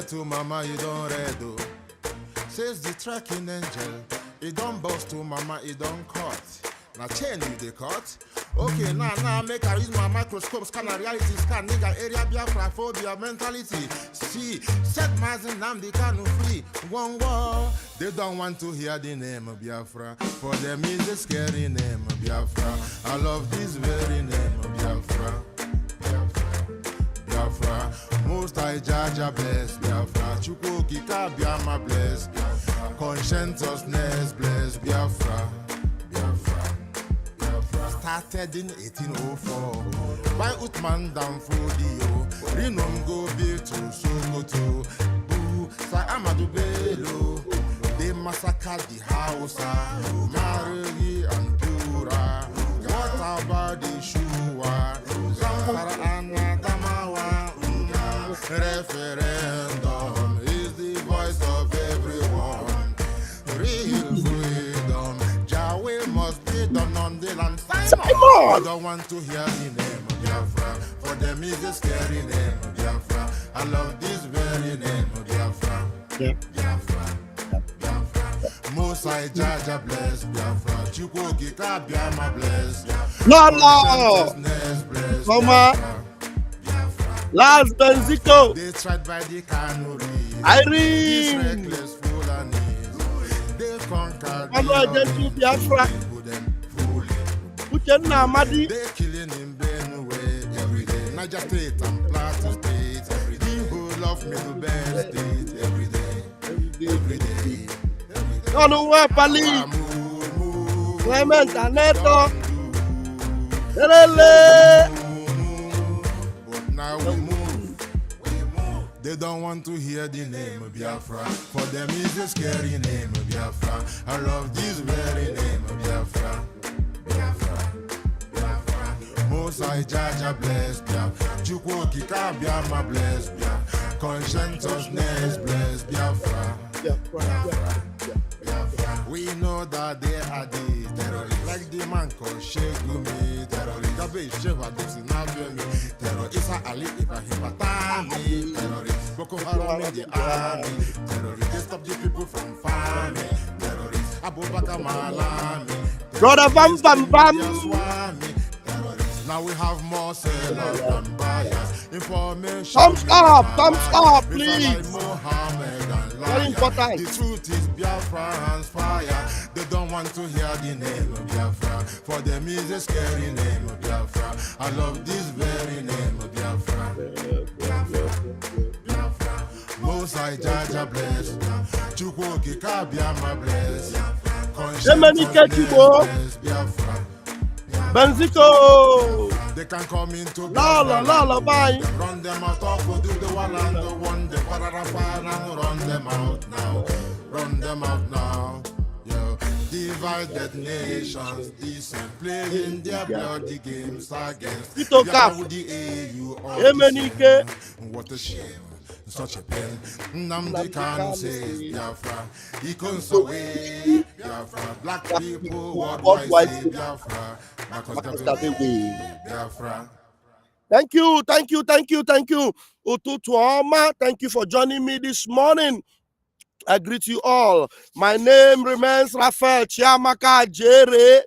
to mama, you don't read though. Says the tracking angel, it don't bust to mama, it don't cut. Now chain you the cut. Okay, now make I use my microscope, scan a reality scan, nigga area Biafra phobia mentality. See, set Mazi Nnamdi Kanu free. One war. They don't want to hear the name of Biafra. For them is a scary name of Biafra. I love this very name of Biafra. Biafra. Most I judge a bless Biafra. Chuko Kika Biama bless. Conscientiousness bless Biafra. Biafra. Started in 1804 by Utman down Fodio. Rinom go be to Sokoto. Boo, Sa Amadou Bello. They massacred the house, Mari and Pura. What about the Shua? Zamfara and Adamawa. Referendum is the voice of everyone. Real freedom. Jawe must be done on the land. I don't want to hear the name of Biafra. For them is a scary name of Biafra. I love this very name of Biafra. Biafra. Musa Jaja bless Biafra. Chuko Kika Biama bless. No. Mama. Last Benzito. They tried by the Kanu. Irene. Reckless Fulanis. They conquered the Biafra. Nnamdi. They killing in Benue every day. Niger State and Plateau State. The whole of Middle Belt State every day. Every day. Kanu Pali. Clement Aneto. But now we move. They don't want to hear the name of Biafra. For them is a scary name of Biafra. I love this very name of Biafra. Biafra. Biafra. Musa Jaja bless Biafra. Chukwu Kika Biama bless Biafra. Conscientiousness bless Biafra. Biafra. We know that they are the terrorists, like the man called Shegumi terrorist. Gabe Sheva Dixinabemi terrorist. Isa Ali Ibrahim Batami terrorist. Boko Haram in the army terrorist. They stop the people from farming terrorist. Abu Bakar Malami Brother Bam Bam Bam. Now we have more sellers than buyers. Information. Thumbs up, please. Very important. The truth is Biafran's fire. They don't want to hear the name of Biafra. For them is a scary name of Biafra. I love this very name of Biafra. Biafra. Musa Jaja bless. Chukwu Kika Biama bless. Conscientiousness Biafra. Benzito. They can come into La bye. Run them out of do the one and the one. The parafan and run them out now. Run them out now. Yeah. Divided nations, decent playing their bloody games against the AU. What a shame. Such a pain. Nnamdi Kanu says Biafra. He comes away. Biafra. Black people worldwide say Biafra. Biafra. Thank you. Ututuoma, thank you for joining me this morning. I greet you all. My name remains Raphael Chiamaka Jere,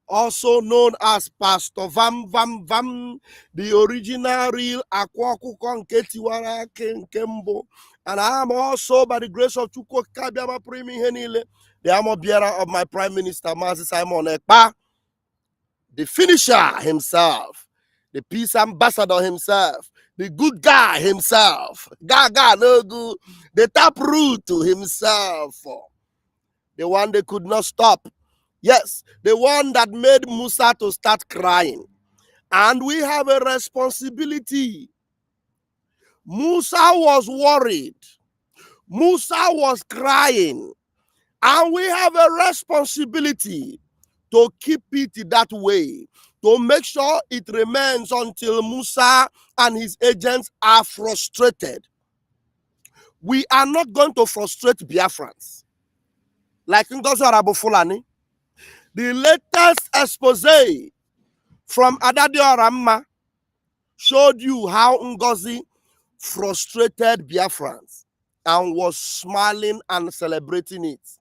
also known as Pastor Vam, the original real Akwakuko Nketiwara Kenkembo. And I am also, by the grace of Chukwu Kabiama Primi Henile, the armor bearer of my Prime Minister Mazi Simon Ekpa, the finisher himself, the peace ambassador himself, the good guy himself, Gaga no good, the taproot to himself, the one they could not stop. Yes, the one that made Musa to start crying. And we have a responsibility. Musa was worried. Musa was crying. And we have a responsibility to keep it that way, to make sure it remains until Musa and his agents are frustrated. We are not going to frustrate Biafrans. Like Ngozi Fulani. The latest expose from Adadi Oramma showed you how Ngozi frustrated Biafrans. and was smiling and celebrating it.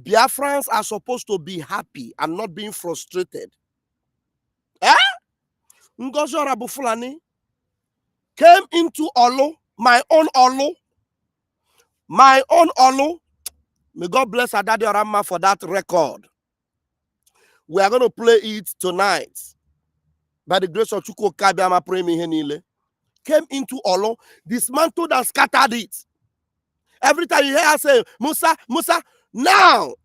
Biafrans are supposed to be happy and not being frustrated. Ngozi Orabu Fulani came into Olu, my own Olu. May God bless Adadi Orama for that record. We are going to play it tonight. By the grace of Chukwu Kabiama Premi Henile. Came into Olu, dismantled and scattered it. Every time you hear her say, Musa, Musa, now,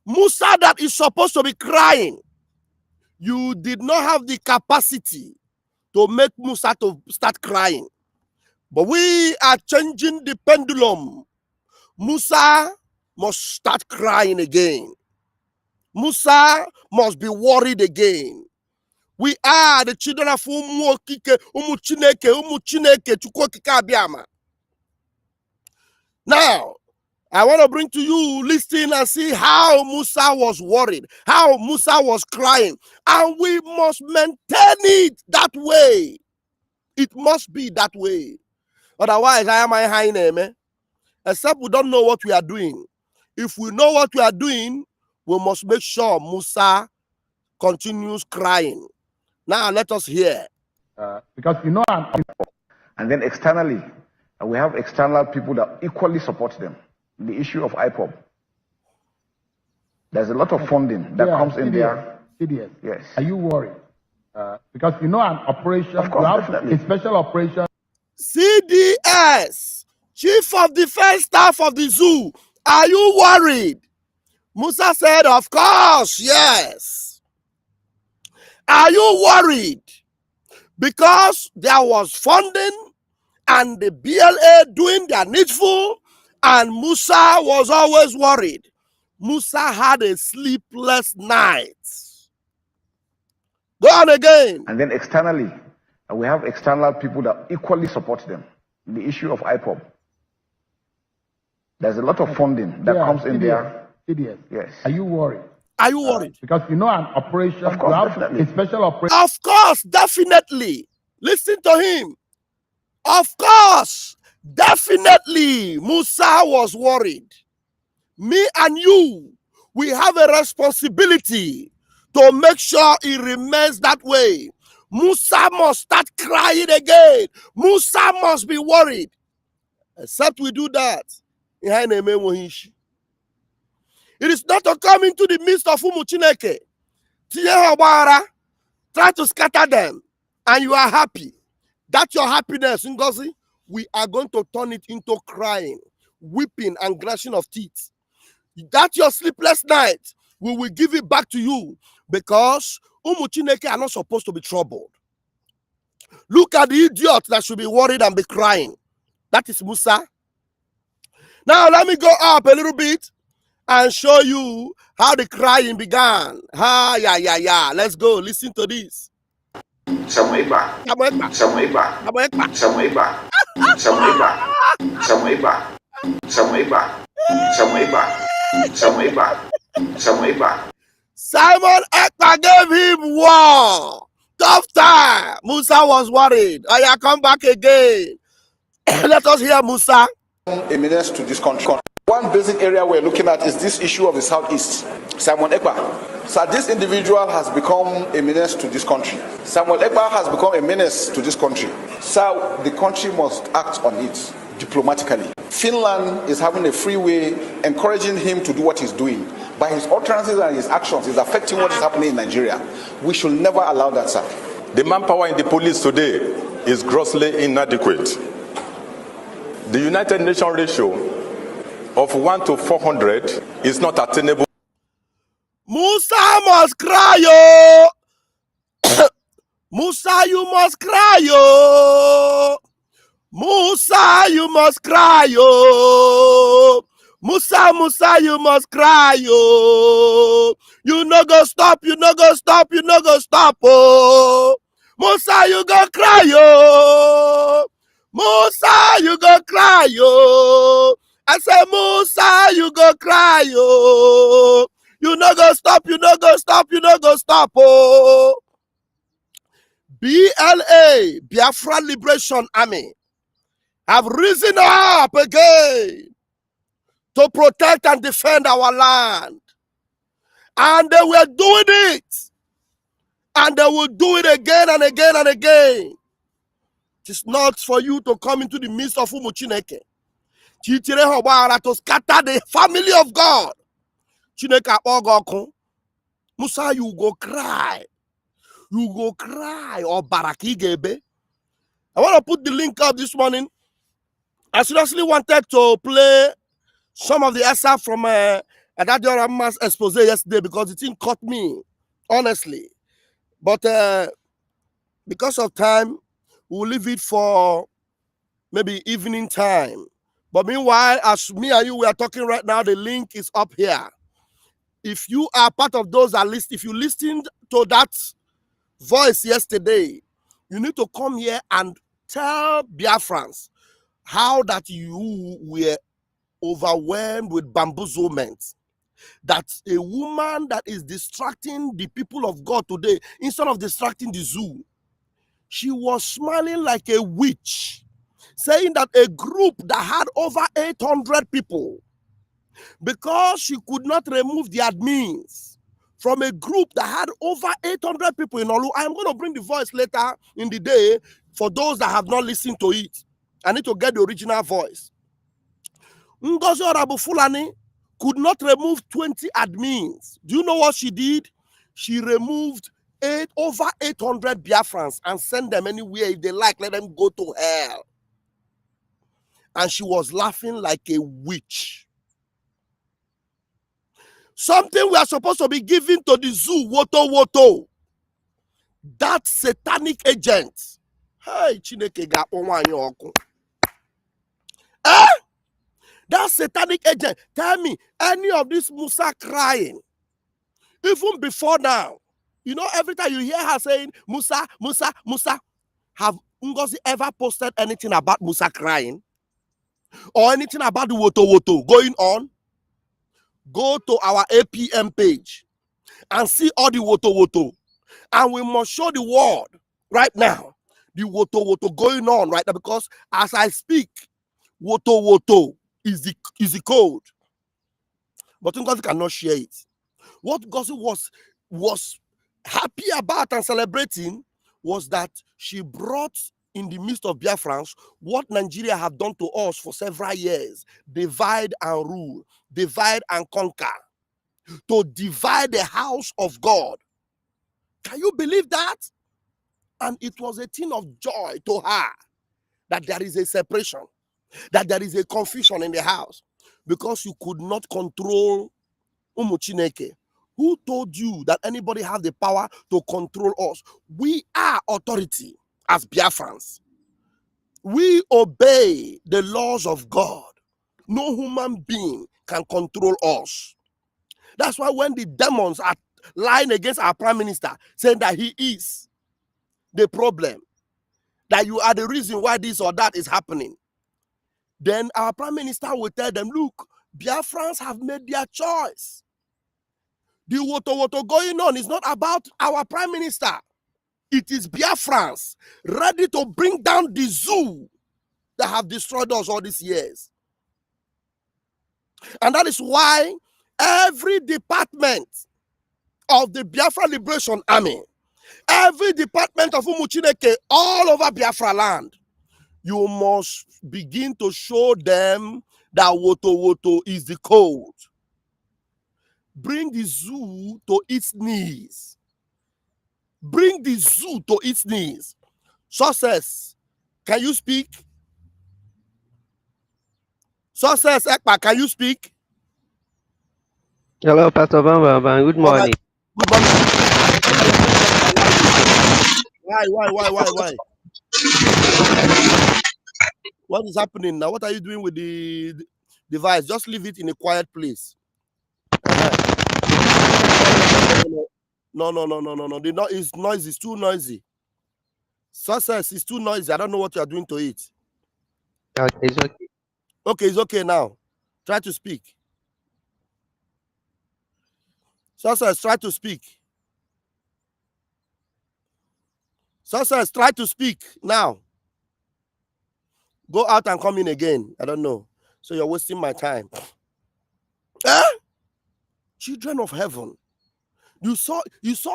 Musa that is supposed to be crying, you did not have the capacity to make Musa to start crying. But we are changing the pendulum. Musa must start crying again. Musa must be worried again. We are the children of Umuchineke. Now, I want to bring to you, listen and see how Musa was worried, how Musa was crying. And we must maintain it that way. It must be that way. Otherwise, I am my high name. Except we don't know what we are doing. If we know what we are doing, we must make sure Musa continues crying. Now, let us hear. Because and then externally, we have external people that equally support them. The issue of IPOB. There's a lot of funding that comes in there. Yes. Are you worried? Because an operation, of course, definitely. A special operation. CDS, Chief of Defense Staff of the Zoo, are you worried? Musa said, of course, yes. Are you worried? Because there was funding and the BLA doing their needful, and Musa was always worried. Musa had a sleepless night. Go on again. And then externally, we have external people that equally support them. The issue of IPOB. There's a lot of funding that comes in there. Yes. Are you worried? Are you worried? Because an operation, of course, definitely. A special operation. Of course, definitely. Listen to him. Of course, definitely, Musa was worried. Me and you, we have a responsibility to make sure it remains that way. Musa must start crying again. Musa must be worried. Except we do that. It is not to come into the midst of Umuchineke, try to scatter them, and you are happy. That's your happiness, Ngozi. We are going to turn it into crying, weeping, and gnashing of teeth. That's your sleepless night. We will give it back to you because Umuchineke are not supposed to be troubled. Look at the idiot that should be worried and be crying. That is Musa. Now let me go up a little bit and show you how the crying began. Yeah. Let's go. Listen to this. Samuiba. Simon Ekpa gave him war. Tough time. Musa was worried. I come back again. Let us hear Musa. A menace to this country. One basic area we're looking at is this issue of the Southeast. Simon Ekpa. So this individual has become a menace to this country. Samuel Ekpa has become a menace to this country. So the country must act on it diplomatically. Finland is having a free way, encouraging him to do what he's doing. By his utterances and his actions, he's affecting what is happening in Nigeria. We should never allow that, sir. The manpower in the police today is grossly inadequate. The United Nations ratio of 1 to 400 is not attainable. Musa must cry, yo. Musa, you must cry, yo. Musa, you must cry, yo. Musa, you must cry, yo. You no go stop, oh. Musa, you go cry, yo. Musa, you go cry, yo. I say, Musa, you go cry, yo. You no go stop, oh. BLA, Biafran Liberation Army, have risen up again to protect and defend our land. And they were doing it. And they will do it again and again and again. It is not for you to come into the midst of Umuchineke to scatter the family of God. Musa, you go cry. You go cry. Or Barakigebe. I want to put the link up this morning. I seriously wanted to play some of the excerpt from Adadio Rama's expose yesterday because it didn't cut me, honestly. But because of time, we'll leave it for maybe evening time. But meanwhile, as me and you we are talking right now, the link is up here. If you are part of those that listen, if you listened to that voice yesterday, you need to come here and tell Biafrans how that you were overwhelmed with bamboozlement. That a woman that is distracting the people of God today, instead of distracting the zoo, she was smiling like a witch, saying that a group that had over 800 people, because she could not remove the admins from a group that had over 800 people in Olu. I'm going to bring the voice later in the day for those that have not listened to it. I need to get the original voice. Ngozi Orabu Fulani could not remove 20 admins. Do you know what she did? She removed over 800 Biafrans and sent them anywhere if they like. Let them go to hell. And she was laughing like a witch. Something we are supposed to be giving to the zoo, woto. That satanic agent. Hey, Chineke ga oku. That satanic agent. Tell me, any of this Musa crying, even before now, you know, every time you hear her saying, Musa, Musa, Musa, have Ngozi ever posted anything about Musa crying? Or anything about the woto going on? Go to our APM page and see all the woto. And we must show the world right now the woto going on right now, because as I speak, woto is the code. But Ngozi cannot share it. What Ngozi was happy about and celebrating was that she brought in the midst of Biafrans what Nigeria have done to us for several years: divide and rule, divide and conquer, to divide the house of God. Can you believe that? And it was a thing of joy to her that there is a separation, that there is a confusion in the house, because you could not control Umuchineke. Who told you that anybody has the power to control us? We are authority as Biafrans. We obey the laws of God. No human being can control us. That's why when the demons are lying against our prime minister, saying that he is the problem, that you are the reason why this or that is happening, then our prime minister will tell them, look, Biafrans have made their choice. The woto going on is not about our prime minister. It is Biafrans ready to bring down the zoo that have destroyed us all these years. And that is why every department of the Biafra Liberation Army, every department of Umuchineke all over Biafra land, you must begin to show them that woto is the code. Bring the zoo to its knees. Bring the zoo to its knees. Success, can you speak? Success, Ekpa, can you speak? Hello, Pastor Van. Good morning. Good morning. Why? What is happening now? What are you doing with the device? Just leave it in a quiet place. No. The noise is too noisy. Success is too noisy. I don't know what you are doing to it. Okay, it's okay. Okay, it's okay now. Try to speak. Success, try to speak. Success, try to speak now. Go out and come in again. I don't know. So you're wasting my time. Children of heaven. You saw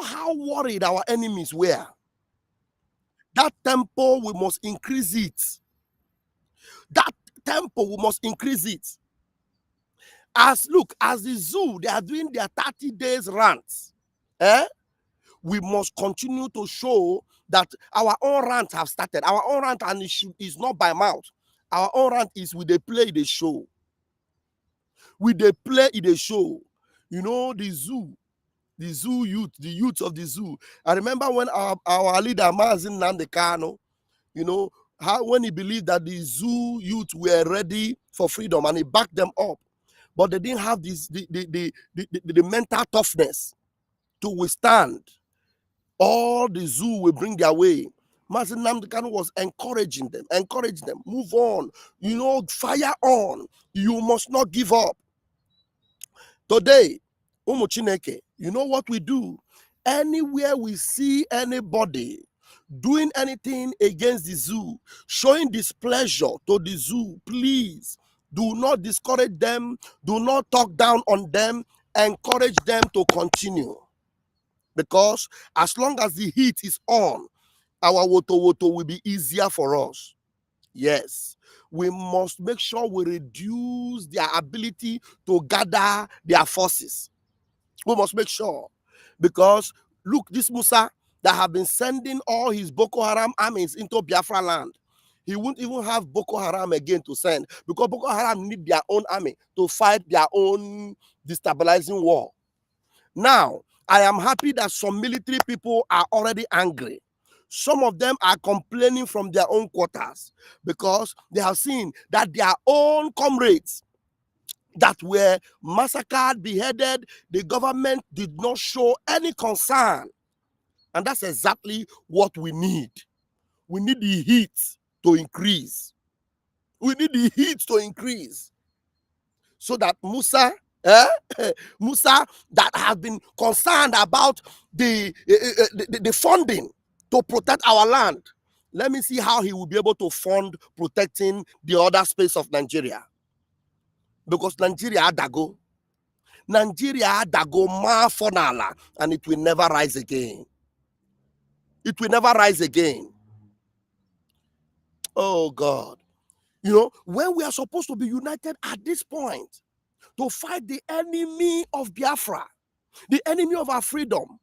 how worried our enemies were. That tempo, we must increase it. That tempo, we must increase it. As the zoo, they are doing their 30 days rants. We must continue to show that our own rant have started. Our own rant and is not by mouth. Our own rant is with the play the show. With the play the show. You know, the youth of the zoo. I remember when our leader Mazi Nnamdi Kanu, you know, when he believed that the zoo youth were ready for freedom and he backed them up, but they didn't have the mental toughness to withstand all the zoo will bring their way. Mazi Nnamdi Kanu was encouraging them, move on, you know, fire on. You must not give up. Today, Umu Chineke, you know what we do? Anywhere we see anybody doing anything against the zoo, showing displeasure to the zoo, please do not discourage them, do not talk down on them, encourage them to continue. Because as long as the heat is on, our woto will be easier for us. Yes, we must make sure we reduce their ability to gather their forces. We must make sure. Because look, this Musa that have been sending all his Boko Haram armies into Biafra land, he won't even have Boko Haram again to send, because Boko Haram need their own army to fight their own destabilizing war. Now, I am happy that some military people are already angry. Some of them are complaining from their own quarters because they have seen that their own comrades that were massacred, beheaded, the government did not show any concern. And that's exactly what we need. We need the heat to increase. We need the heat to increase. So that Musa that has been concerned about the funding to protect our land, let me see how he will be able to fund protecting the other space of Nigeria. Because Nigeria dago ma fonala, and it will never rise again. It will never rise again. Oh God. You know, when we are supposed to be united at this point to fight the enemy of Biafra, the enemy of our freedom,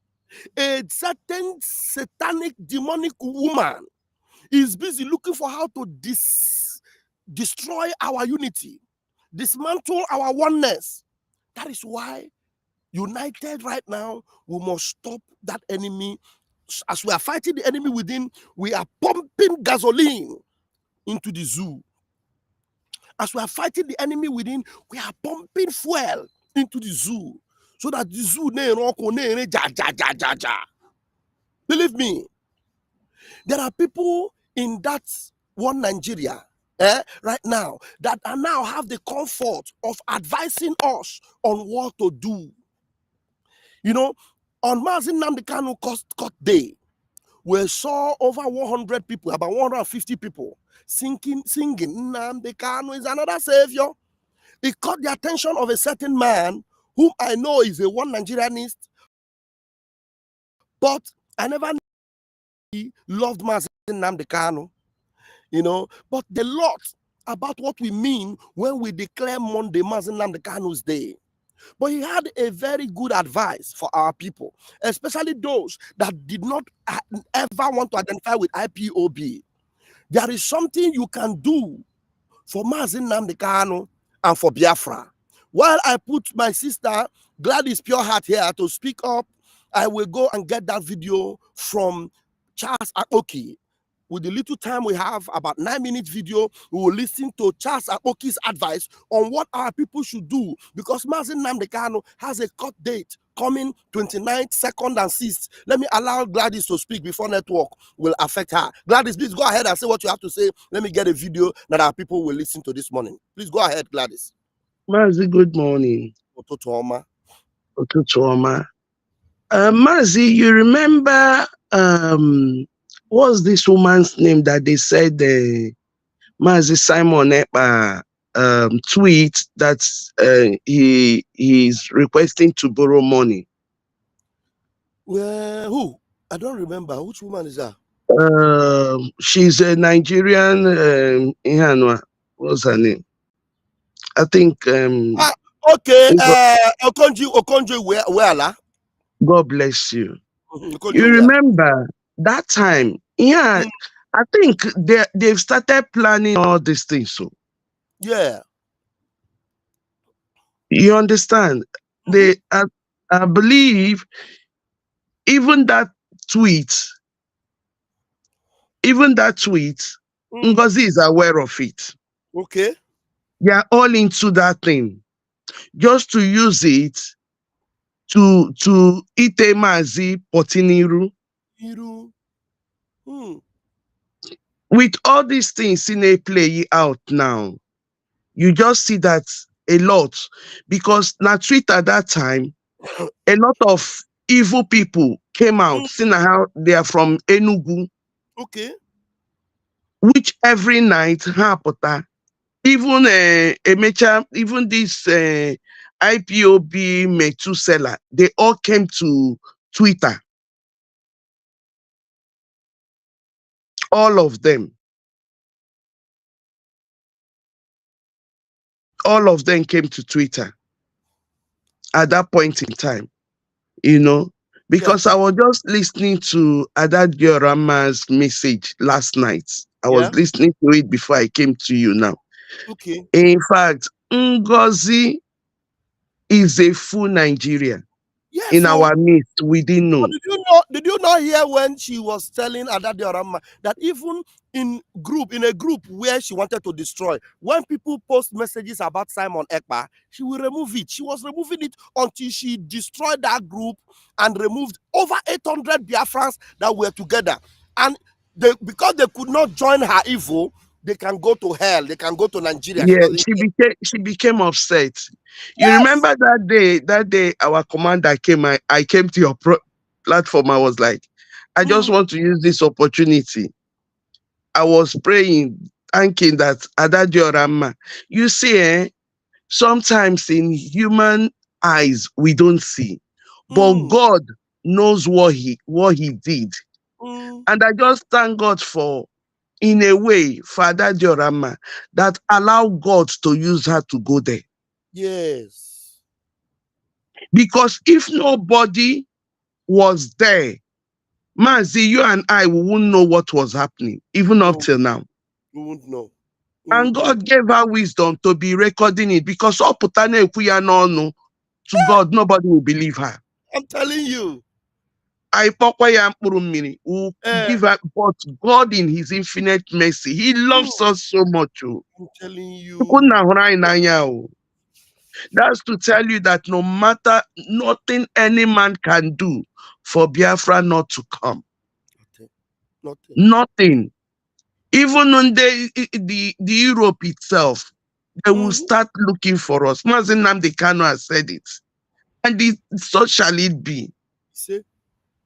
a certain satanic demonic woman is busy looking for how to destroy our unity, dismantle our oneness. That is why, united right now, we must stop that enemy. As we are fighting the enemy within, we are pumping gasoline into the zoo. As we are fighting the enemy within, we are pumping fuel into the zoo, so that the zoo believe me, there are people in that one Nigeria right now that are now have the comfort of advising us on what to do. You know, on Mazi Nnamdi Kanu court day, we saw over 100 people, about 150 people singing, Nnamdi Kanu is another savior. It caught the attention of a certain man whom I know is a one Nigerianist, but I never knew he loved Mazi Nnamdi Kanu, you know. But the lot about what we mean when we declare Monday Mazi Nnamdi Kanu's day. But he had a very good advice for our people, especially those that did not ever want to identify with IPOB. There is something you can do for Mazi Nnamdi Kanu and for Biafra. While I put my sister Gladys Pureheart here to speak up, I will go and get that video from Charles Okin. With the little time we have, about 9-minute video, we will listen to Charles Okin's advice on what our people should do, because Mazi Nnamdi Kanu has a court date coming 29th, 2nd, and 6th. Let me allow Gladys to speak before network will affect her. Gladys, please go ahead and say what you have to say. Let me get a video that our people will listen to this morning. Please go ahead, Gladys. Mazi, good morning. Ototuoma. Ototuoma. Mazi, you remember what's this woman's name that they said Mazi Simon Ekpa tweet that he's requesting to borrow money. Well, who? I don't remember. Which woman is that? She's a Nigerian. What's her name? I think. Okay. Okonjo Iweala. God bless you. Okonjo You Iweala. remember that time? Yeah, I think they've started planning all these things. So Yeah. you understand? I believe even that tweet, Ngozi is aware of it. Okay. They are all into that thing, just to use it to ite Mazi Potiniru. With all these things in a play out now, you just see that a lot, because na Twitter that time, a lot of evil people came out, seeing how they are from Enugu. Okay. Which every night hapota, even Emecha, even this IPOB Metu seller, they all came to Twitter. All of them. All of them came to Twitter at that point in time, because I was just listening to Adad Diorama's message last night. I was listening to it before I came to you now. Okay. In fact, Ngozi is a full Nigerian. Yes, in our midst. We didn't know. Did you not hear when she was telling Ada Diorama that even in a group where she wanted to destroy, when people post messages about Simon Ekpa, she will remove it. She was removing it until she destroyed that group and removed over 800 Biafrans that were together. And because they could not join her evil, they can go to hell. They can go to Nigeria. Yeah, she became upset. You remember that day our commander came. I came to your platform. I was like, I just want to use this opportunity. I was praying, thanking that Ada Diorama. You see, sometimes in human eyes we don't see, but God knows what he did, and I just thank God for, in a way, Father Diorama, that allow God to use her to go there. Yes. Because if nobody was there, Mazi, you and I, we wouldn't know what was happening, even up till now. We wouldn't know. And God gave her wisdom to be recording it, because to God, nobody will believe her. I'm telling you. Will give her, but God in his infinite mercy, he loves us so much. I'm telling you. That's to tell you that no matter, nothing any man can do for Biafra not to come. Nothing. Even on the Europe itself, they will start looking for us. Mazi Nnamdi Kanu has said it. And so shall it be.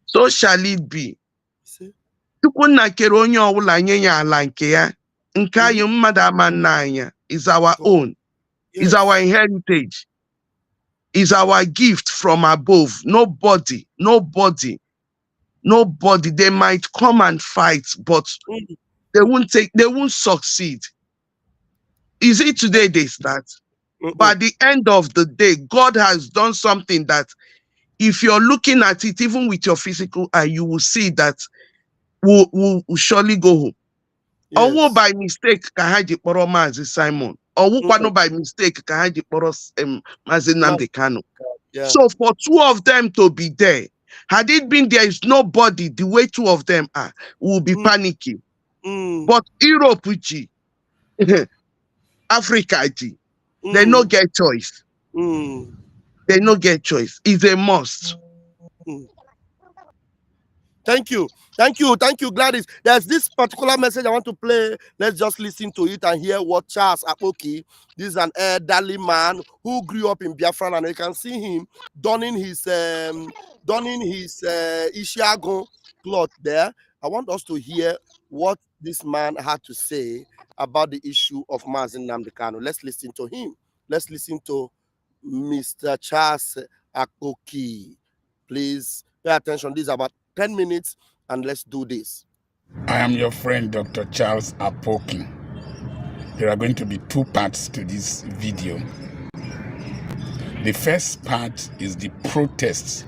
So shall it be. Is our own. Is our heritage. Is our gift from above. Nobody. They might come and fight, but they won't succeed. Is it today they start? But at the end of the day, God has done something that if you're looking at it, even with your physical eye, you will see that we'll surely go home. Or by mistake, Kahaji Poro Mazi Simon. Or by mistake, Kahaji Poro Mazi Nnamdi Kanu. So for two of them to be there, had it been there is nobody, the way two of them are, will be panicking. But Europe, Africa, they no get choice. They no get choice. It's a must. Thank you, Gladys. There's this particular message I want to play. Let's just listen to it and hear what Charles Apoki, this is an elderly man who grew up in Biafra, and you can see him donning his Ishiago cloth there. I want us to hear what this man had to say about the issue of Mazi Nnamdi Kanu. Let's listen to him. Let's listen to Mr. Charles Akoki. Please pay attention. This is about 10 minutes, and let's do this. I am your friend, Dr. Charles Apokin. There are going to be two parts to this video. The first part is the protests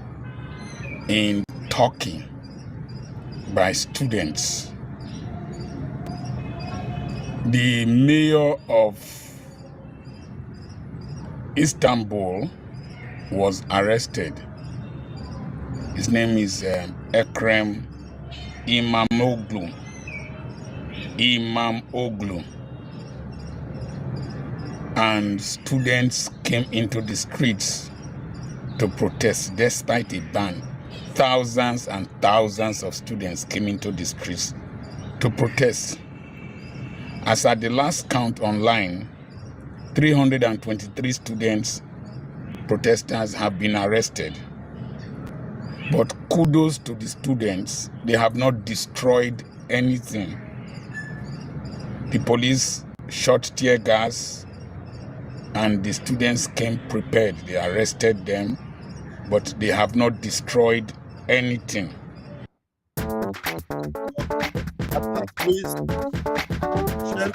in Turkey by students. The mayor of Istanbul was arrested. His name is Ekrem Imamoglu. And students came into the streets to protest despite a ban. Thousands and thousands of students came into the streets to protest. As at the last count online, 323 students, protesters have been arrested. But kudos to the students, they have not destroyed anything. The police shot tear gas and the students came prepared. They arrested them, but they have not destroyed anything. Please share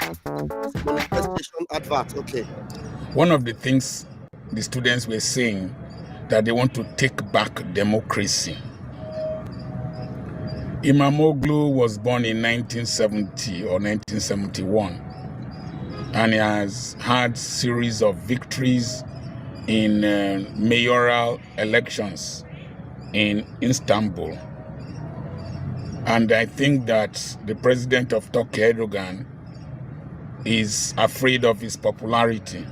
manifestation advert. Okay. One of the things the students were saying that they want to take back democracy. Imamoglu was born in 1970 or 1971, and he has had series of victories in mayoral elections in Istanbul. And I think that the president of Turkey, Erdogan, is afraid of his popularity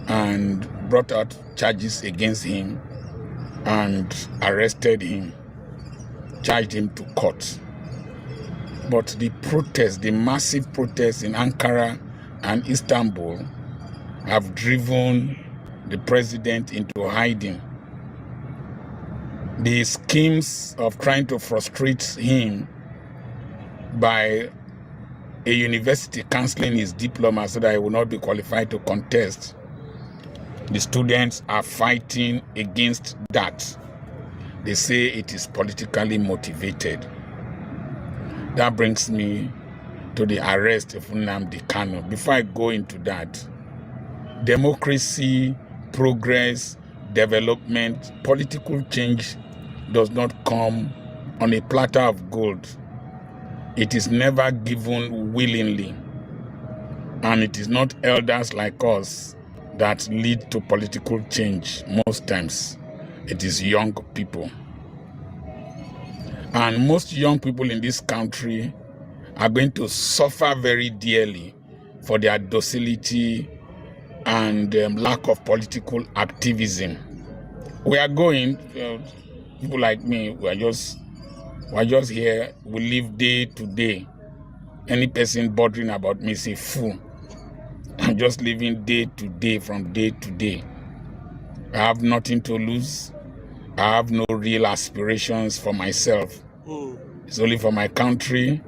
and brought out charges against him and arrested him, charged him to court. But the protests, the massive protests in Ankara and Istanbul have driven the president into hiding. The schemes of trying to frustrate him by a university cancelling his diploma so that he will not be qualified to contest, the students are fighting against that. They say it is politically motivated. That brings me to the arrest of Nnamdi Kanu. Before I go into that, democracy, progress, development, political change does not come on a platter of gold. It is never given willingly. And it is not elders like us that lead to political change. Most times, it is young people. And most young people in this country are going to suffer very dearly for their docility and lack of political activism. We are going, people like me, we're just here, we live day to day. Any person bothering about me is a fool. I'm just living day to day, from day to day. I have nothing to lose. I have no real aspirations for myself. It's only for my country,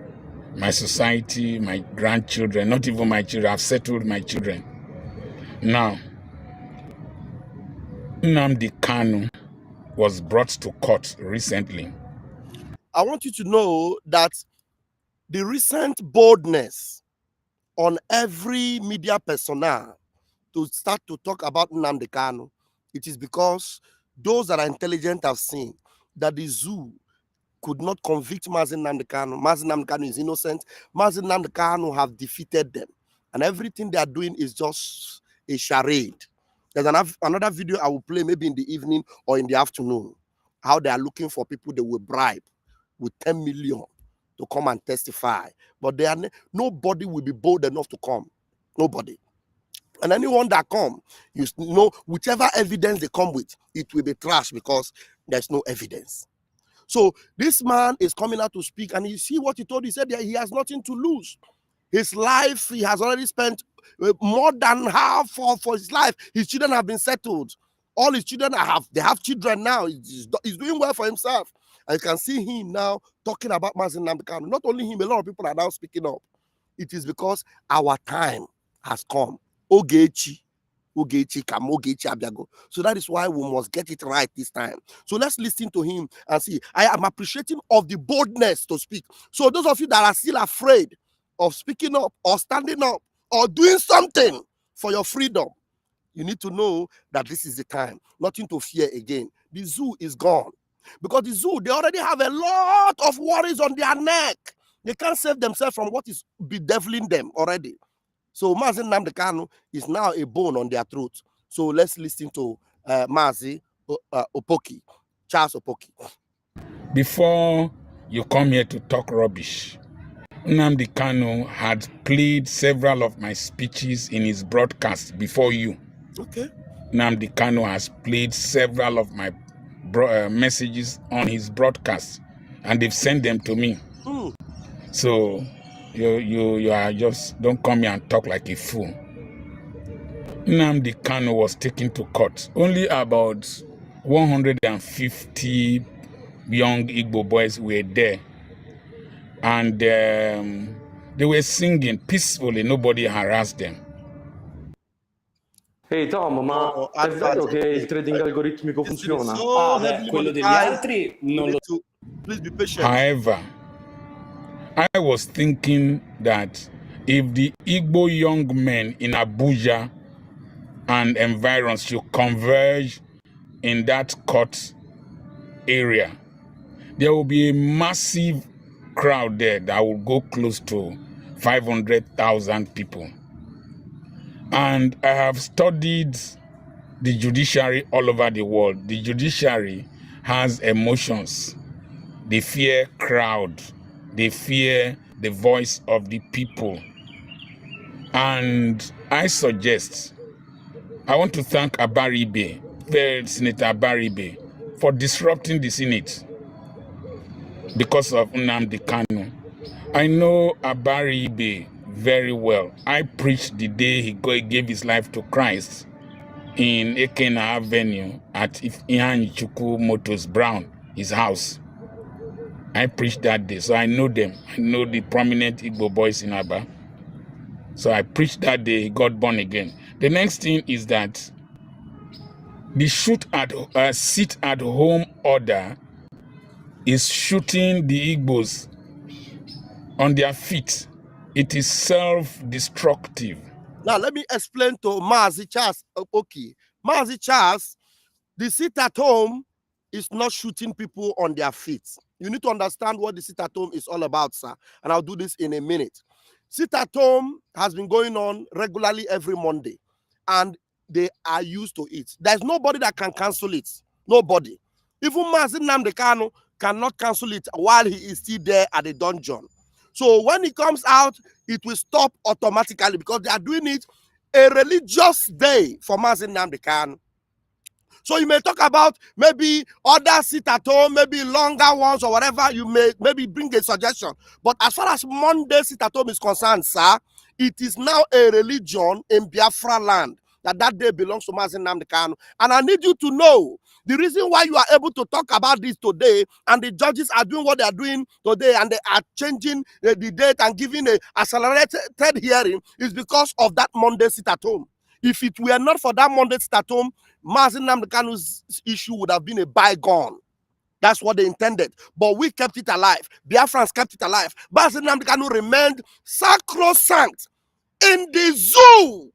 my society, my grandchildren, not even my children. I've settled my children. Now, Nnamdi Kanu was brought to court recently. I want you to know that the recent boldness on every media personnel to start to talk about Nnamdi Kanu, it is because those that are intelligent have seen that the zoo could not convict Mazi Nnamdi Kanu. Mazi Nnamdi Kanu is innocent. Mazi Nnamdi Kanu have defeated them. And everything they are doing is just a charade. There's another video I will play maybe in the evening or in the afternoon, how they are looking for people they will bribe with 10 million to come and testify. But they are nobody will be bold enough to come. Nobody. And anyone that come, you know, whichever evidence they come with, it will be trash because there's no evidence. So this man is coming out to speak, and you see what he told. He said that he has nothing to lose. His life, he has already spent more than half for his life. His children have been settled. All his children they have children now. He's doing well for himself. I can see him now talking about Mazi Nnamdi Kanu. Not only him, a lot of people are now speaking up. It is because our time has come. Ogechi Abiago. So that is why we must get it right this time. So let's listen to him and see. I am appreciating of the boldness to speak. So those of you that are still afraid of speaking up or standing up or doing something for your freedom, you need to know that this is the time. Nothing to fear again. The zoo is gone. Because the zoo, they already have a lot of worries on their neck. They can't save themselves from what is bedeviling them already. So Mazi Nnamdi Kanu is now a bone on their throat. So let's listen to Mazi Opoki, Charles Opoki. Before you come here to talk rubbish, Nnamdi Kanu had played several of my speeches in his broadcast before you. Okay. Nnamdi Kanu has played several of my messages on his broadcast, and they've sent them to me. So you are just, don't come here and talk like a fool. Nnamdi Kanu was taken to court. Only about 150 young Igbo boys were there, and they were singing peacefully. Nobody harassed them. Ehi Tom, ma è vero che il trading algoritmico funziona? Quello degli altri non lo so. Please be patient. However, I was thinking that if the Igbo young men in Abuja and environs should converge in that court area, there will be a massive crowd there that will go close to 500,000 people. And I have studied the judiciary all over the world. The judiciary has emotions. They fear crowd. They fear the voice of the people. And I suggest, I want to thank Abaribe, Senator Abaribe, for disrupting the Senate because of Nnamdi Kanu. I know Abaribe very well. I preached the day he gave his life to Christ in Ekena Avenue at Ihanyichukwu Motors Brown, his house. I preached that day, so I know them. I know the prominent Igbo boys in Aba. So I preached that day, he got born again. The next thing is that the sit-at-home order is shooting the Igbos on their feet. It is self-destructive. Now, let me explain to Mazi Charles. Okay. Mazi Charles, the sit-at-home is not shooting people on their feet. You need to understand what the sit-at-home is all about, sir. And I'll do this in a minute. Sit-at-home has been going on regularly every Monday. And they are used to it. There's nobody that can cancel it. Nobody. Even Mazi Nnamdi Kanu cannot cancel it while he is still there at the dungeon. So when he comes out, it will stop automatically because they are doing it a religious day for Mazi Nnamdi Kanu. So you may talk about maybe other sit-at-home, maybe longer ones or whatever. You may maybe bring a suggestion. But as far as Monday sit-at-home is concerned, sir, it is now a religion in Biafra land that day belongs to Mazi Nnamdi Kanu. And I need you to know the reason why you are able to talk about this today and the judges are doing what they are doing today and they are changing the date and giving an accelerated hearing is because of that Monday sit-at-home. If it were not for that Monday sit-at-home, Mazi Nnamdi Kanu's issue would have been a bygone. That's what they intended. But we kept it alive. Biafrans kept it alive. Mazi Nnamdi Kanu remained sacrosanct in the zoo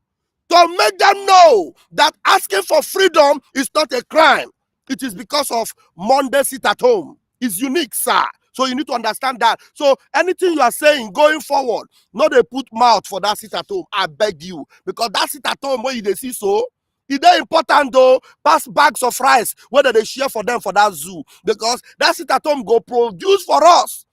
to make them know that asking for freedom is not a crime. It is because of Monday sit-at-home. It's unique, sir. So you need to understand that. So anything you are saying going forward, not a put mouth for that sit-at-home. I beg you. Because that sit-at-home, when you see so, it's very important though, pass bags of rice, whether they share for them for that zoo. Because that sit-at-home go produce for us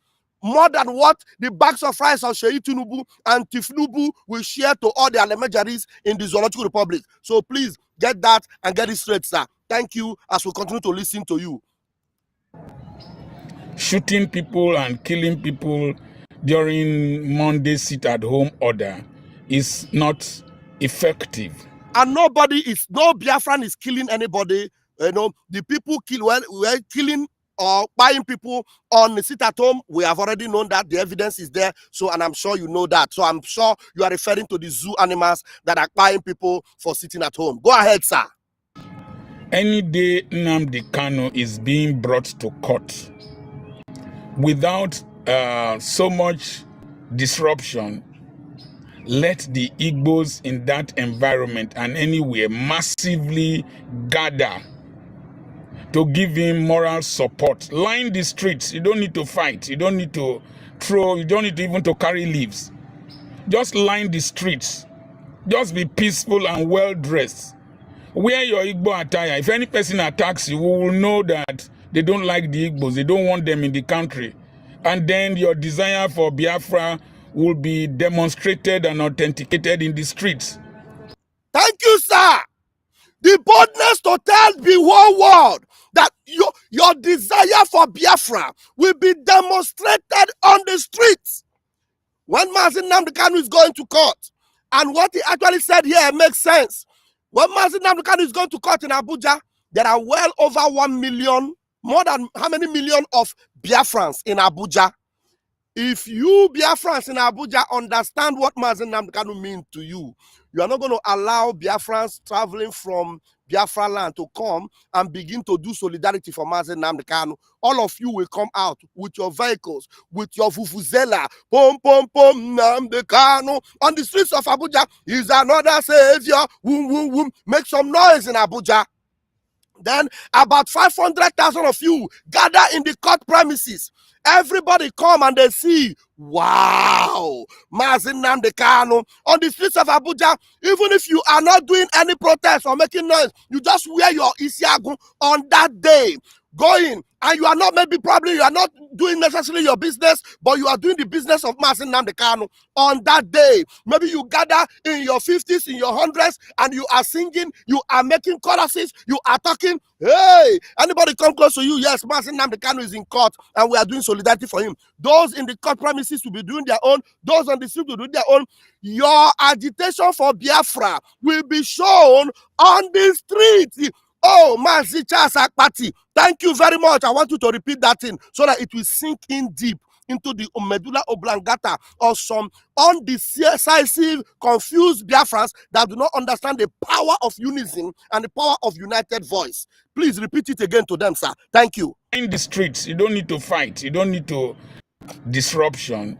more than what the bags of rice of Sheyi Tinubu and Tifnubu will share to all the elementaries in the Zoological Republic. So please get that and get it straight, sir. Thank you as we continue to listen to you. Shooting people and killing people during Monday sit-at-home order is not effective. And no Biafran is killing anybody. You know, the people we're killing or buying people on the sit at home. We have already known that the evidence is there. So, and I'm sure you know that. So I'm sure you are referring to the zoo animals that are buying people for sitting at home. Go ahead, sir. Any day Nnamdi Kanu is being brought to court without so much disruption, let the Igbos in that environment and anywhere massively gather to give him moral support. Line the streets. You don't need to fight. You don't need to throw. You don't need to even to carry leaves. Just line the streets. Just be peaceful and well dressed. Wear your Igbo attire. If any person attacks you, we will know that they don't like the Igbos. They don't want them in the country. And then your desire for Biafra will be demonstrated and authenticated in the streets. Thank you, sir. The boldness to tell the whole world that your desire for Biafra will be demonstrated on the streets. When Mazi Nnamdi Kanu is going to court, and what he actually said here makes sense. When Mazi Nnamdi Kanu is going to court in Abuja, there are well over 1 million, more than how many million of Biafrans in Abuja. If you Biafrans in Abuja understand what Mazi Nnamdi Kanu means to you, you are not going to allow Biafrans traveling from Biafra land to come and begin to do solidarity for Mazi Nnamdi Kanu. All of you will come out with your vehicles, with your vuvuzela, pom pom pom Nnamdi Kanu on the streets of Abuja. Is another savior. Woom woom woom. Make some noise in Abuja. Then about 500,000 of you gather in the court premises. Everybody come and they see, wow, Mazi Nnamdi Kanu on the streets of Abuja. Even if you are not doing any protest or making noise, you just wear your isiagu on that day, going, and you are not, maybe probably you are not doing necessarily your business, but you are doing the business of Mazi Nnamdi Kanu on that day. Maybe you gather in your 50s, in your 100s, and you are singing, you are making choruses, you are talking. Hey, anybody come close to you? Yes, Mazi Nnamdi Kanu is in court, and we are doing solidarity for him. Those in the court premises will be doing their own. Those on the street will do their own. Your agitation for Biafra will be shown on the street. Oh, Mazi Chasakpati, thank you very much. I want you to repeat that thing so that it will sink in deep into the medulla oblongata of some undecisive, confused Biafrans that do not understand the power of unison and the power of united voice. Please repeat it again to them, sir. Thank you. In the streets, you don't need to fight. You don't need to disruption.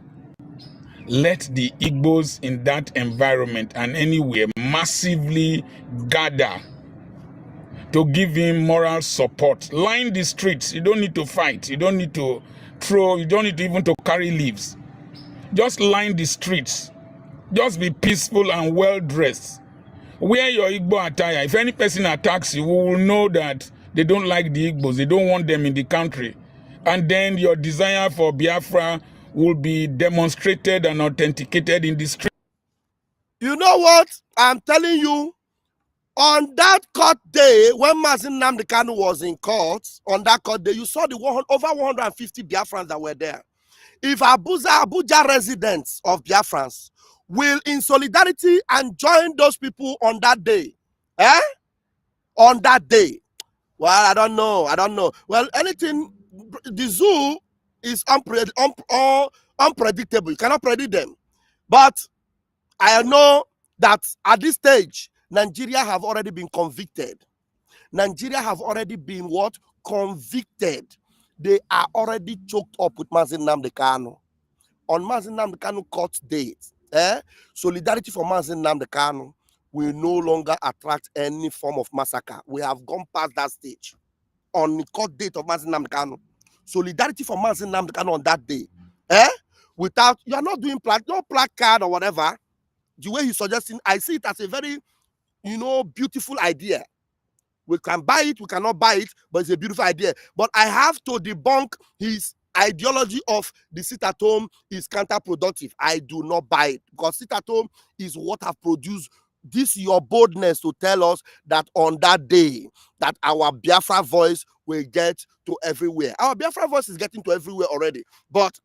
Let the Igbos in that environment and anywhere massively gather to give him moral support. Line the streets. You don't need to fight. You don't need to throw. You don't need to even to carry leaves. Just line the streets. Just be peaceful and well dressed. Wear your Igbo attire. If any person attacks you, we will know that they don't like the Igbos. They don't want them in the country. And then your desire for Biafra will be demonstrated and authenticated in the street. You know what? I'm telling you, on that court day, when Mazi Nnamdi Kanu was in court, on that court day, you saw the over 150 Biafrans that were there. If Abuja residents of Biafrans will in solidarity and join those people on that day, on that day, well, I don't know. Well, anything, the zoo is unpredictable. You cannot predict them. But I know that at this stage, Nigeria have already been convicted. Nigeria have already been what? Convicted. They are already choked up with Mazi Nnamdi Kanu. On Mazi Nnamdi Kanu court date, solidarity for Mazi Nnamdi Kanu will no longer attract any form of massacre. We have gone past that stage. On the court date of Mazi Nnamdi Kanu, solidarity for Mazi Nnamdi Kanu on that day, without, you are not doing no placard or whatever. The way he's suggesting, I see it as a very, beautiful idea. We can buy it, we cannot buy it, but it's a beautiful idea. But I have to debunk his ideology of the sit-at-home is counterproductive. I do not buy it, because sit-at-home is what have produced this, your boldness to tell us that on that day, that our Biafra voice will get to everywhere. Our Biafra voice is getting to everywhere already. But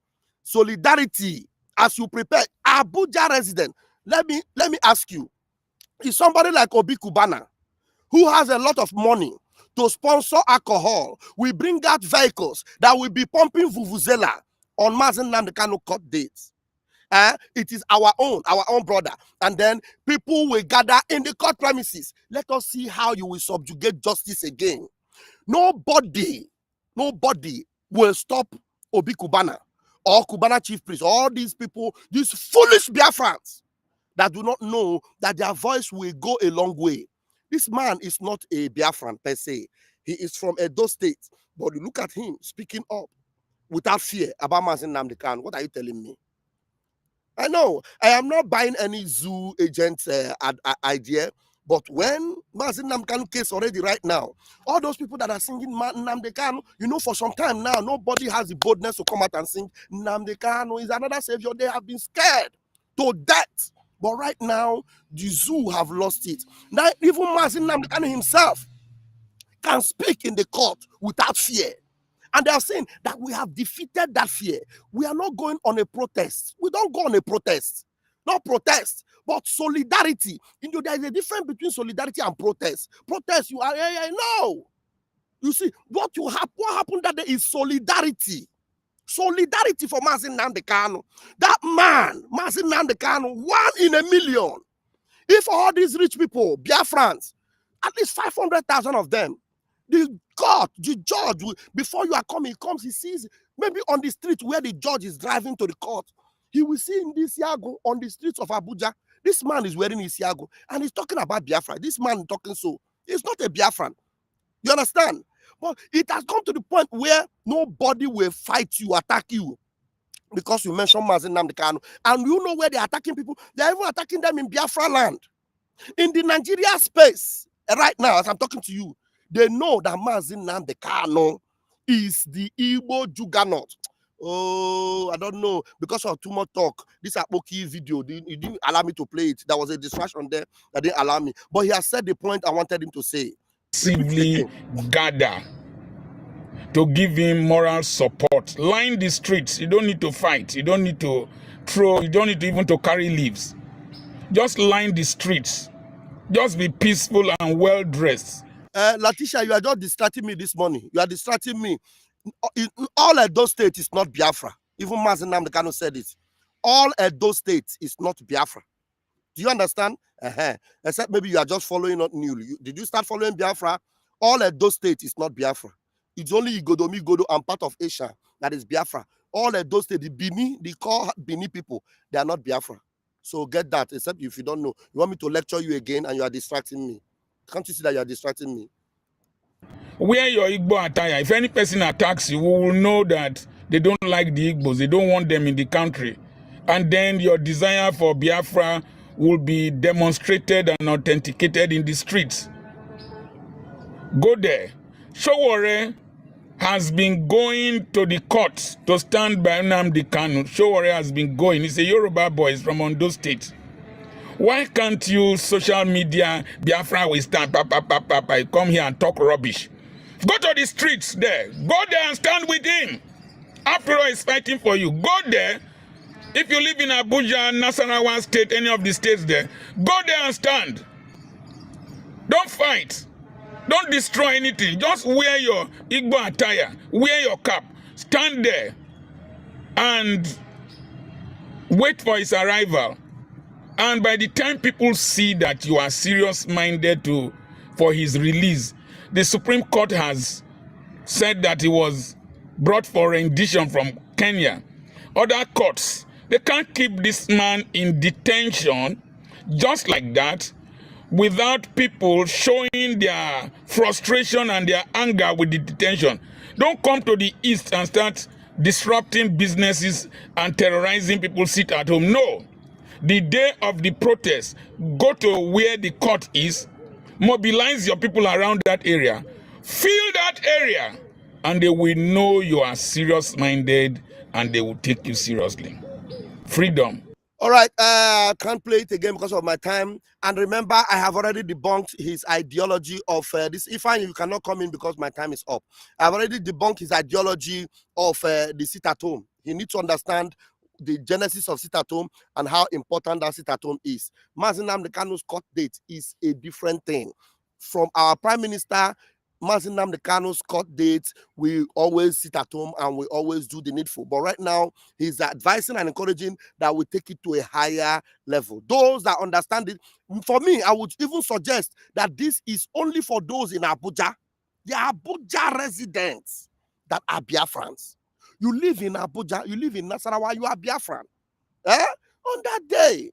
solidarity, as you prepare, Abuja resident, let me ask you, is somebody like Obi Kubana, who has a lot of money, to sponsor alcohol. We bring out vehicles that will be pumping vuvuzela on Mazi Nnamdi Kanu court dates. It is our own brother. And then people will gather in the court premises. Let us see how you will subjugate justice again. Nobody will stop Obi Kubana or Kubana chief priest, all these people, these foolish Biafrans that do not know that their voice will go a long way. This man is not a Biafran per se. He is from Edo State. But you look at him speaking up without fear about Mazi Nnamdi Kanu. What are you telling me? I know I am not buying any zoo agent idea, but when Mazi Nnamdi Kanu case already right now, all those people that are singing Nnamdi Kanu, you know, for some time now, nobody has the boldness to come out and sing Nnamdi Kanu is another savior. They have been scared to death. But right now, the zoo have lost it. Now, even Mazi Nnamdi Kanu himself can speak in the court without fear. And they are saying that we have defeated that fear. We are not going on a protest. We don't go on a protest. Not protest, but solidarity. You know, there is a difference between solidarity and protest. Protest, you are, no. You see, what happened that day is solidarity. Solidarity for Mazi Nnamdi Kanu. That man, Mazi Nnamdi Kanu, 1 in a million. If all these rich people, Biafrans, at least 500,000 of them, the judge, before you are coming, he comes, he sees, maybe on the street where the judge is driving to the court, he will see in this Yago on the streets of Abuja. This man is wearing his Yago and he's talking about Biafra. This man talking so. He's not a Biafran. You understand? But it has come to the point where nobody will fight you, attack you, because you mentioned Mazi Nnamdi Kanu. And you know where they're attacking people? They're even attacking them in Biafra land. In the Nigeria space, right now, as I'm talking to you, they know that Mazi Nnamdi Kanu is the Igbo juggernaut. Oh, I don't know. Because of too much talk, this Okin video, he didn't allow me to play it. There was a distraction there that didn't allow me. But he has said the point I wanted him to say. Simply gather to give him moral support. Line the streets. You don't need to fight. You don't need to throw. You don't need to even to carry leaves. Just line the streets. Just be peaceful and well dressed. Latisha, you are just distracting me this morning. You are distracting me. All Edo State is not Biafra. Even Mazi Nnamdi Kanu said it. All Edo State is not Biafra. Do you understand? Except maybe you are just following up newly. Did you start following Biafra? All Edo State is not Biafra. It's only Igodo and part of Asia that is Biafra. All Edo State, the Bini, the call Bini people, they are not Biafra. So get that, except if you don't know. You want me to lecture you again and you are distracting me. Can't you see that you are distracting me? Wear your Igbo attire. If any person attacks you, we will know that they don't like the Igbos. They don't want them in the country. And then your desire for Biafra will be demonstrated and authenticated in the streets. Go there. Showore has been going to the court to stand by Nnamdi Kanu. Showore has been going. He's a Yoruba boy. He's from Ondo State. Why can't you, social media, Biafra will stand, come here and talk rubbish? Go to the streets there. Go there and stand with him. After all, he's fighting for you. Go there. If you live in Abuja, Nasarawa State, any of the states there, go there and stand. Don't fight. Don't destroy anything. Just wear your Igbo attire. Wear your cap. Stand there and wait for his arrival. And by the time people see that you are serious-minded for his release, the Supreme Court has said that he was brought for rendition from Kenya. Other courts, they can't keep this man in detention just like that without people showing their frustration and their anger with the detention. Don't come to the East and start disrupting businesses and terrorizing people sit at home. No. The day of the protest, go to where the court is, mobilize your people around that area, fill that area, and they will know you are serious-minded and they will take you seriously. Freedom. All right, I can't play it again because of my time. And remember, I have already debunked his ideology of this. If you cannot come in because my time is up. I've already debunked his ideology of the sit-at-home. He needs to understand the genesis of sit-at-home and how important that sit-at-home is. Mazi Nnamdi Kanu's court date is a different thing. From our prime minister, Mazi Nnamdi Kanu's court dates, we always sit at home and we always do the needful. But right now, he's advising and encouraging that we take it to a higher level. Those that understand it, for me, I would even suggest that this is only for those in Abuja, the Abuja residents that are Biafrans. You live in Abuja, you live in Nasarawa, you are Biafran. On that day,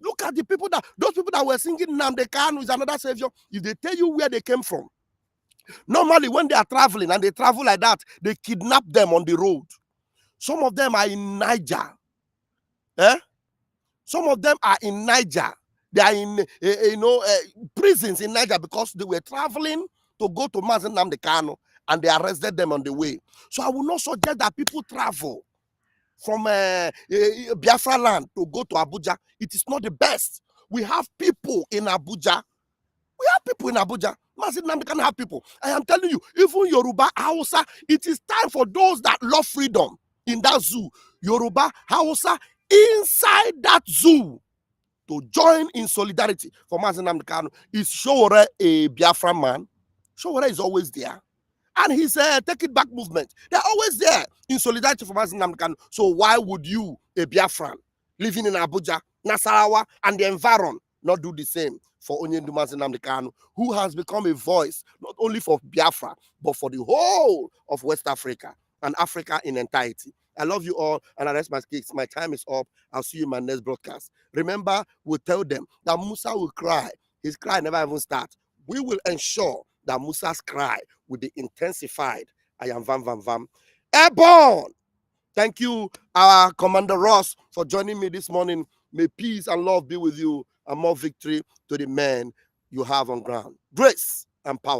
look at the people those people that were singing Nnamdi Kanu is another savior. If they tell you where they came from, normally when they are traveling and they travel like that, they kidnap them on the road. Some of them are in Niger. Some of them are in Niger. They are in prisons in Niger because they were traveling to go to Mazi Nnamdi Kanu and they arrested them on the way. So I will not suggest that people travel from Biafra land to go to Abuja. It is not the best. We have people in Abuja. Mazi Nnamdi can have people. I am telling you, even Yoruba, Hausa, it is time for those that love freedom in that zoo. Yoruba, Hausa, inside that zoo to join in solidarity for Mazi Nnamdi Kanu. Is Showore a Biafra man? Showore is always there. And his Take It Back movement, they're always there in solidarity for Mazi Nnamdi Kanu. So why would you, a Biafran, living in Abuja, Nasarawa, and the environment, not do the same for Onyendu Mazi Nnamdi Kanu, who has become a voice not only for Biafra, but for the whole of West Africa and Africa in entirety. I love you all, and I rest my case. My time is up. I'll see you in my next broadcast. Remember, we'll tell them that Musa will cry. His cry never even starts. We will ensure that Musa's cry will be intensified. I am Vam Vam Vam. Airborne! Thank you, our Commander Ross, for joining me this morning. May peace and love be with you, and more victory to the men you have on ground. Grace and power.